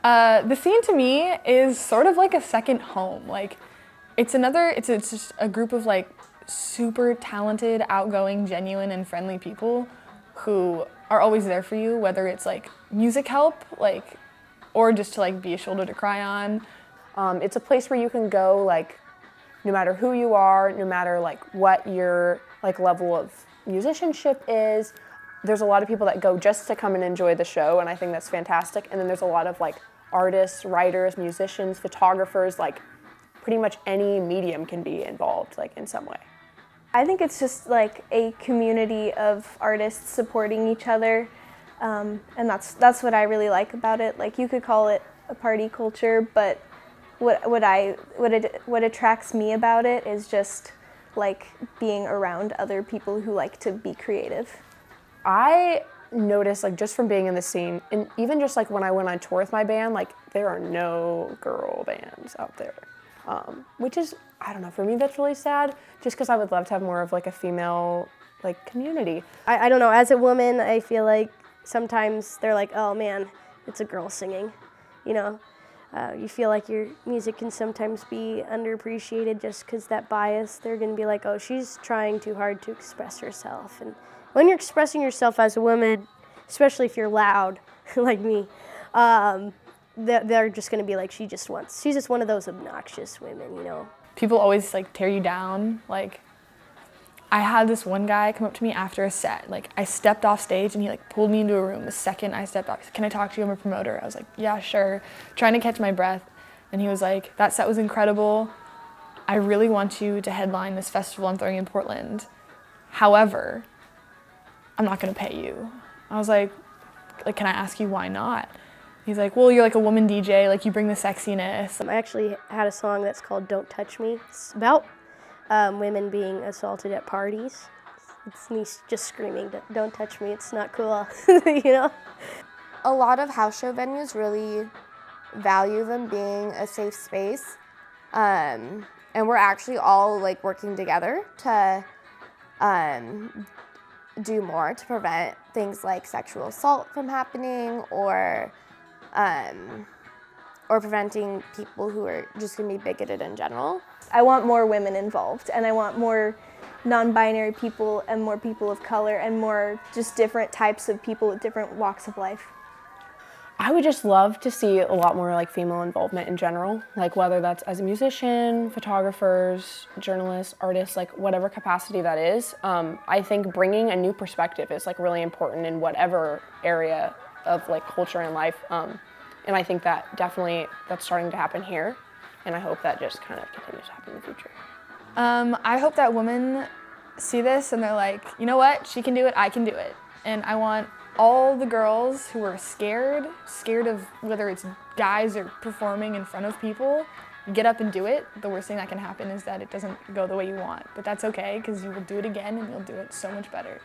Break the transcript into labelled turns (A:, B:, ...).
A: The scene to me is sort of like a second home. Like, it's just a group of like super talented, outgoing, genuine, and friendly people who are always there for you, whether it's like music help, like, or just to like be a shoulder to cry on.
B: It's a place where you can go, like, no matter who you are, no matter like what your like level of musicianship is. There's a lot of people that go just to come and enjoy the show, and I think that's fantastic. And then there's a lot of like artists, writers, musicians, photographers, like pretty much any medium can be involved like in some way.
C: I think it's just like a community of artists supporting each other, and that's what I really like about it. Like, you could call it a party culture, but what attracts me about it is just like being around other people who like to be creative.
B: I noticed, like, just from being in the scene, and even just like when I went on tour with my band, like there are no girl bands out there, which is, I don't know, for me that's really sad, just because I would love to have more of like a female like community.
D: I don't know, as a woman, I feel like sometimes they're like, oh man, it's a girl singing, you know? You feel like your music can sometimes be underappreciated just because that bias. They're going to be like, oh, she's trying too hard to express herself. And when you're expressing yourself as a woman, especially if you're loud, like me, they're just going to be like, she's just one of those obnoxious women, you know?
A: People always like tear you down. Like, I had this one guy come up to me after a set. Like, I stepped off stage and he like pulled me into a room the second I stepped off. He said, "Can I talk to you? I'm a promoter." I was like, "Yeah, sure." Trying to catch my breath. And he was like, "That set was incredible. I really want you to headline this festival I'm throwing in Portland. However, I'm not gonna pay you." I was like, "Can I ask you why not?" He's like, "Well, you're like a woman DJ, like you bring the sexiness."
D: I actually had a song that's called Don't Touch Me. It's about women being assaulted at parties. It's me just screaming, "Don't touch me, it's not cool," you know?
E: A lot of house show venues really value them being a safe space. And we're actually all like working together to do more to prevent things like sexual assault from happening, or preventing people who are just gonna be bigoted in general.
C: I want more women involved, and I want more non-binary people and more people of color and more just different types of people with different walks of life.
B: I would just love to see a lot more like female involvement in general, like whether that's as a musician, photographers, journalists, artists, like whatever capacity that is. I think bringing a new perspective is like really important in whatever area of like culture and life. And I think that definitely that's starting to happen here, and I hope that just kind of continues to happen in the future.
A: I hope that women see this and they're like, you know what, she can do it, I can do it. And I want all the girls who are scared of whether it's guys or performing in front of people, get up and do it. The worst thing that can happen is that it doesn't go the way you want, but that's okay, because you will do it again and you'll do it so much better.